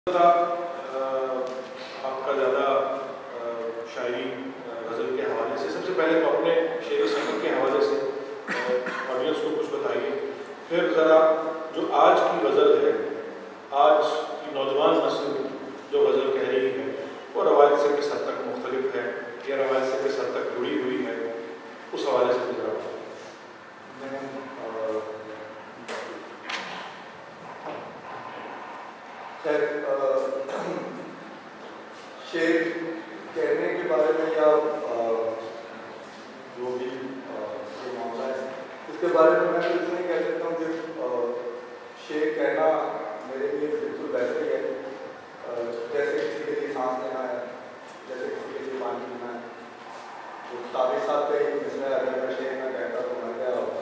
आपका ज़्यादा शायरी गज़ल के हवाले से, सबसे पहले तो अपने शेर सफ़र के हवाले से ऑडियंस को कुछ बताइए, फिर ज़रा जो आज की गज़ल है, आज की नौजवान नस्ल जो गज़ल कह रही है वो रवायत से किस हद तक मुख्तलिफ है या रवायत से किस हद तक जुड़ी हुई है, उस हवाले से ज़रा शेर कहने के बारे में या जो भी ये मामला है इसके बारे में मैं तो इसलिए कह सकता हूँ कि शेर कहना मेरे लिए बिल्कुल वैसे ही है जैसे किसी के लिए सांस लेना है, जैसे किसी के लिए पानी पीना है। तो ताबिर साहब का ही जिसमें अगर मैं शेर में कहता तो मर गया होता।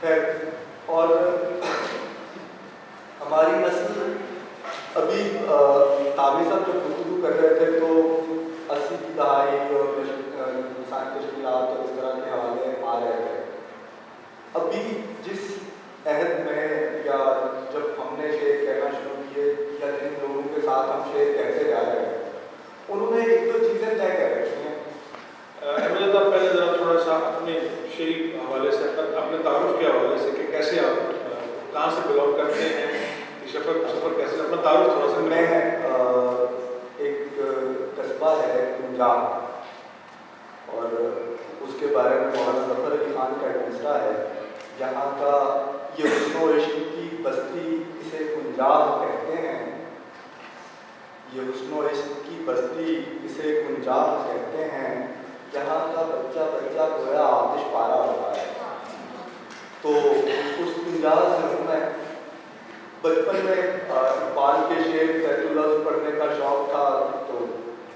खैर, और हमारी नस्ल अभी ताबिर साहब जब गुफ्तगू कर रहे थे तो 80 की दहाई और इंसान तश्कीलात और इस तरह के हवाले आ रहे थे। अभी जिस अहद में या जब हमने शेर कहना शुरू किए या जिन लोगों के साथ हम शेर कहते जा रहे हैं उन्होंने एक दो चीज़ें तय कर रखी हैं। मुझे तो पहले ज़रा थोड़ा सा अपने शेरी हवाले से, अपने तारुफ के हवाले से कि कैसे आप कहाँ से बिलोंग करते हैं, सफ़र कैसे, अपना तारुफ थोड़ा सा। मैं एक कस्बा है पंजाब और उसके बारे में मौलाना ज़फ़र अली खान का एक मिसरा है, यहाँ का ये हुस्न इश्क की बस्ती इसे कुंजाब कहते हैं, ये हुस्न इश्क की बस्ती इसे कुंजाब कहते हैं, यहाँ का बच्चा बच्चा गोया आतिश पारा होता है। तो उस कुंजाब से हूँ मैं। बचपन में इकबाल के शेर तैतुल्लाह पढ़ने का शौक़ था, तो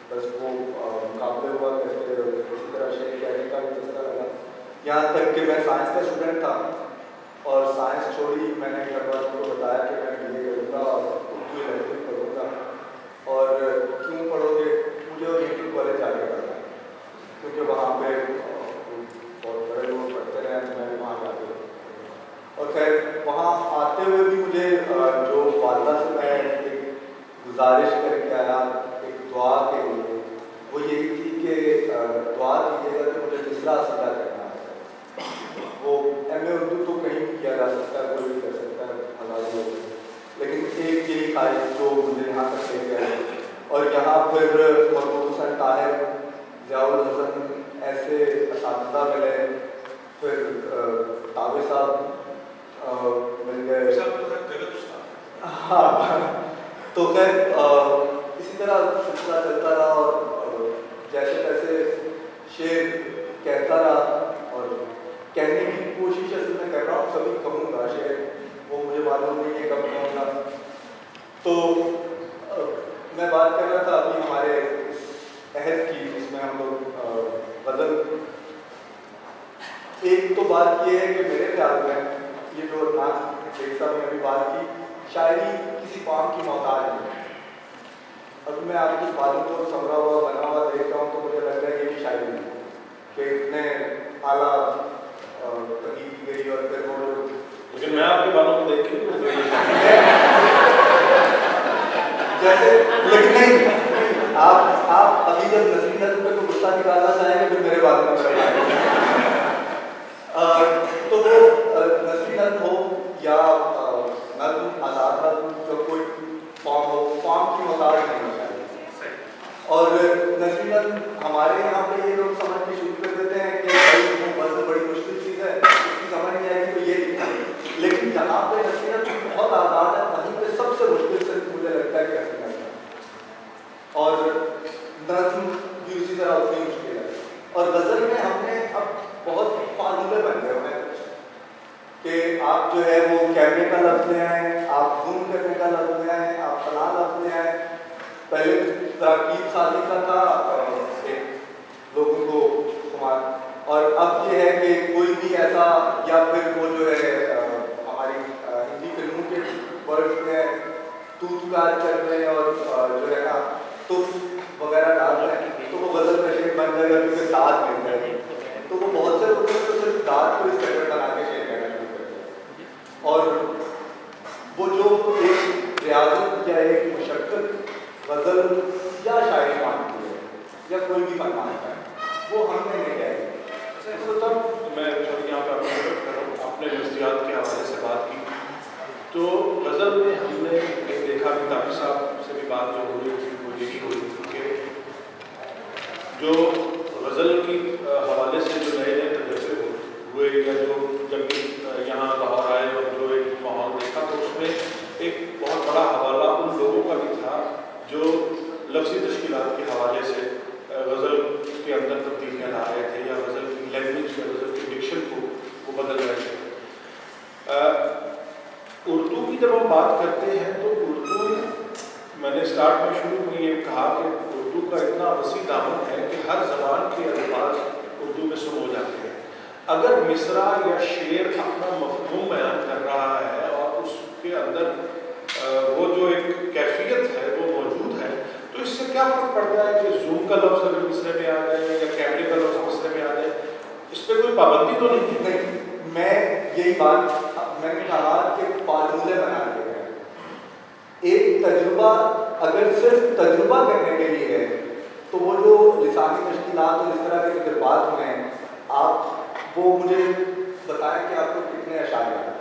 बस वो मुकाबले हुआ करते इसी तरह शेर कहने का भी मसला लगा। यहाँ तक कि मैं साइंस का स्टूडेंट था और साइंस छोड़ी मैंने घर वालों को बताया कि मैं BA करूँगा और उर्दू लैंग्वेज पढ़ूँगा। और क्यों पढ़ोगे? मुझे ओरिएंटल कॉलेज जाके पढ़ना है क्योंकि वहाँ पे बहुत बड़े लोग पढ़ते रहे, तो मैं वहाँ जाके। और खैर वहाँ आते हुए भी मुझे जो वालदा से मैं एक गुजारिश करके आया एक दुआ के लिए, वो यही थी कि दुआ कीजिएगा कि मुझे तीसरा सीधा करना है। वो MA उर्दू तो कहीं भी किया जा सकता है, कोई भी कर सकता है, हज़ारों लोग, लेकिन एक यही ख्वाहिश जो मुझे यहाँ तक लेके आई। और यहाँ फिर महबूब हुसैन ताहिर, ज़ियाउल हसन ऐसे असातिज़ा मिले, फिर ताबिर साहब मिल गए। हाँ, तो खैर इसी तरह सिलसिला चलता रहा और जैसे तैसे शेर कहता रहा और कहने की कोशिश असल में कर रहा हूँ, कभी कहूँगा शेर, वो मुझे मालूम नहीं है कब कहूँगा। तो मैं बात कर रहा था अभी हमारे इस अहद की जिसमें हम लोग गज़ल, एक तो बात ये है कि मेरे ख्याल में ये जो नाज शेख साहब ने अभी बात की, शायरी किसी काम की मोहताज नहीं है। अभी मैं आपकी बातों को समझा हुआ बना हुआ देखता हूँ तो मुझे लगता है ये भी शायरी नहीं कि इतने आला तकी की गई और फिर वो लोग, लेकिन मैं आपके बालों को देख के जैसे, लेकिन नहीं, आप अभी जब नस्ली नस्ल पे को गुस्सा निकालना चाहेंगे फिर मेरे बात में तो वो नस्ली नस्ल हो या नस्ल आज़ाद नस्ल, जो कोई फॉर्म हो, फॉर्म की मोहताज नहीं होना चाहिए। और नस्ली नस्ल हमारे यहाँ पे ये लोग समझ के शुरू कर देते हैं कि वो बस बड़ी मुश्किल चीज़ है, इसकी समझ नहीं आएगी तो ये लिखना। लेकिन जहाँ पे नस्ली नस्ल बहुत आज़ाद है वहीं पे सबसे मुश्किल से मुझे लगता है कि नस्ली नस्ल और नज़्म भी उसी तरह उतनी मुश्किल है। और गज़ल में हमने अब बहुत फार्मूले बन गए हैं कि आप जो है वो कैमरे का लफ्ज़ ले आए, आप जूम करने का लफ्ज़ ले आए, आप फलां लफ्ज़ ले आए। पहले तरकीब साजी का था एक लोगों को खुमार, और अब ये है कि कोई भी ऐसा, या फिर वो जो है हमारी हिंदी फिल्मों के वर्ड में तूतकार कर रहे हैं और जो है ना तुफ वगैरह डाल रहे हैं, तो वो गज़ल का शेर बन जाएगा क्योंकि दाद मिल जाएगी। तो वो बहुत से लोग तो सिर्फ दाद को इस कटर बना के शेर कहना शुरू करते हैं। और वो जो एक रियाजत या एक मुशक्कत गज़ल या शायरी मांगती है या कोई भी फन मांगता है, वो हमने नहीं किया। तो तब मैं यहाँ पर अपने नज़रियात के हवाले से बात की, तो गज़ल में हमने देखा कि काफ़ी साहब से भी बात जो हो रही थी वो यही हो रही थी कि जो गज़ल की हवाले से जो नए नए तजर्बे हुए या जो जब यहाँ लाहौर आए और जो एक माहौल देखा, तो उसमें एक बहुत बड़ा हवाला उन लोगों का भी था जो लफ्ज़ी तश्कीलात के हवाले से गज़ल के अंदर तब्दीलियाँ ला रहे थे या गज़ल की लैंग्वेज या गज़ल के डिक्शन को वो बदल रहे थे। उर्दू की जब हम बात करते हैं तो उर्दू, मैंने स्टार्ट में शुरू में ये कहा कि उर्दू का इतना वसी दामन है कि हर ज़बान के अल्फाज उर्दू में सुन हो जाते हैं। अगर मिसरा या शेर अपना मफ़हूम बयान कर रहा है और उसके अंदर वो जो एक कैफियत है वो मौजूद है, तो इससे क्या फ़र्क पड़ता है कि जूम का लफ्ज़ अगर मिसरे में आ जाए या कैमरे का लफ्ज़ मिसरे में आ जाए, इस पर कोई पाबंदी तो नहीं है। नहीं, मैं यही बात मैंने कहा कि फार्मूले बना दिए हैं। एक तजुर्बा अगर सिर्फ तजुर्बा करने के लिए है तो वो जो लिसानी तश्कीलात और इस तरह के तजुर्बात हुए हैं, आप वो मुझे बताएं कि आपको कितने अशार हैं।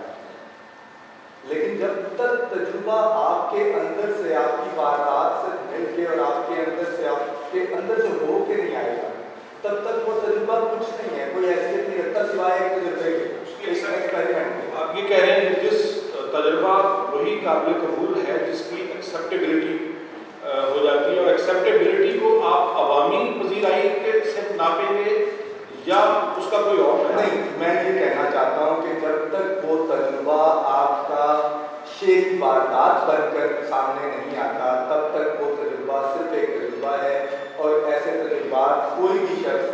लेकिन जब तक तजुर्बा आपके अंदर से, आपकी वारदात से मिल के और आपके अंदर से हो के नहीं आएगा, तब तक वो तजुर्बा कुछ नहीं है, कोई हैसियत नहीं रखता सिवाय एक तजुर्बे के, एक्सपेरिमेंट। आप ये कह रहे हैं कि जिस तजुर्बा वही काबिल कबूल है जिसकी एक्सेप्टेबिलिटी हो जाती है, और एक्सेप्टेबिलिटी को आप अवामी पजीराई के से नापेंगे या उसका कोई और है? नहीं, मैं ये कहना चाहता हूँ कि जब तक वो तजुर्बा आपका शेरी वारदात बनकर सामने नहीं आता, तब तक वो तजुर्बा सिर्फ एक तजुर्बा है। और ऐसे तजुर्बात कोई भी शख्स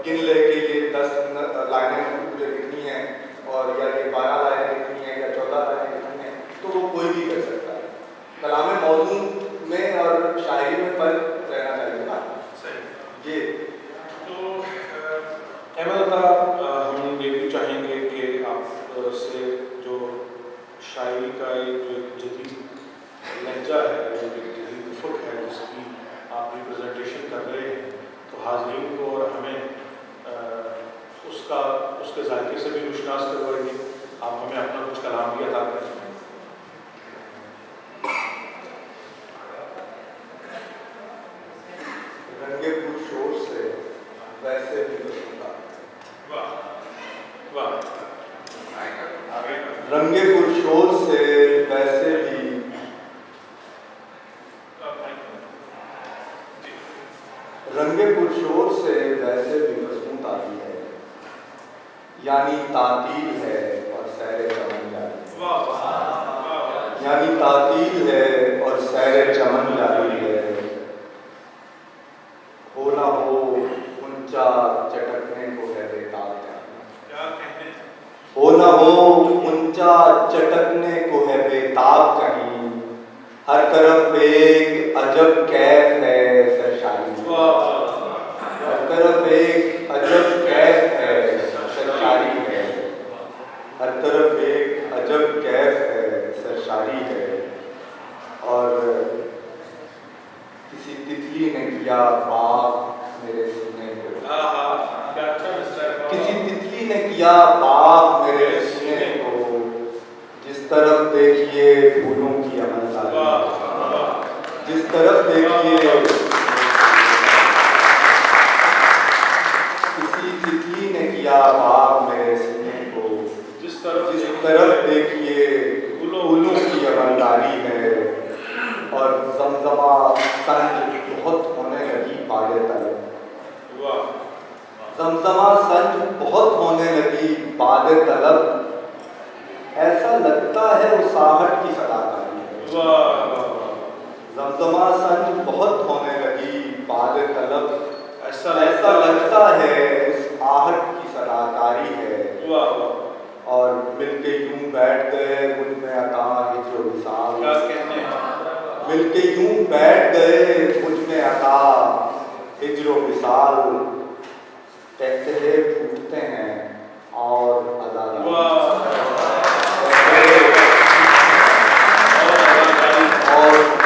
गिन ले कि ये 10 लाइनें मुझे लिखनी है और या ये 12 लाइनें लिखनी है या 14 लाइनें लिखनी है, तो वो कोई भी कर सकता है। कलाम मौजून में और शायरी में फर्क रहना चाहिए ना। सही। ये तो अहमद अल्लाह, हम ये भी चाहेंगे कि आप से जो शायरी का एक जो जदीद लहजा है, जो एक जदीद उफ़क़ है जिसकी आप रिप्रेजेंटेशन कर रहे हैं, तो हाज़रीन को और हमें उसके जायके से भी रुशनास करवाइए। आप हमें अपना कुछ कलाम भी अता करें। रंगे पुरशोर से वैसे भी बसूंगा। वाह वाह। रंगे पुरशोर से वैसे भी, रंगे पुरशोर से वैसे भी बसूं ताती है, यानी तातील है और सैर चमन जारी है। यानी तातील है और सैर चमन जारी है। हो ना हो ऊंचा चटकने को है बेताब कहीं, हो ना हो ऊंचा चटकने को है बेताब कहीं। हर तरफ एक अजब कैफ है सरशारी, हर तरफ एक अजब कैफ है सरशारी है। हर तरफ एक अजब कैफ है सरशारी है। और किसी तितली ने किया बाग मेरे सीने को, किसी तितली ने किया बाग मेरे सीने को। जिस तरफ देखिए फूलों की अमलदारी, जिस तरफ देखिए किसी तितली ने किया बाग मेरे सीने को। जिस तरफ देखिए फूलों की अमलदारी है। और जमजमा संज बहुत होने लगी बागे तलब, जमजमा संज बहुत होने लगी बागे तलब। ऐसा लगता है उस आहट की सदाकारी है। जमजमा संज बहुत होने लगी बागे तलब। ऐसा लगता है उस आहट की सदाकारी है। और मिलके यूं बैठ गए मुझ में अता हिज्र विसाल, मिलके यूं बैठ गए मुझ में अता हिज्र विसाल। कहते फूटते हैं और आज़ादी और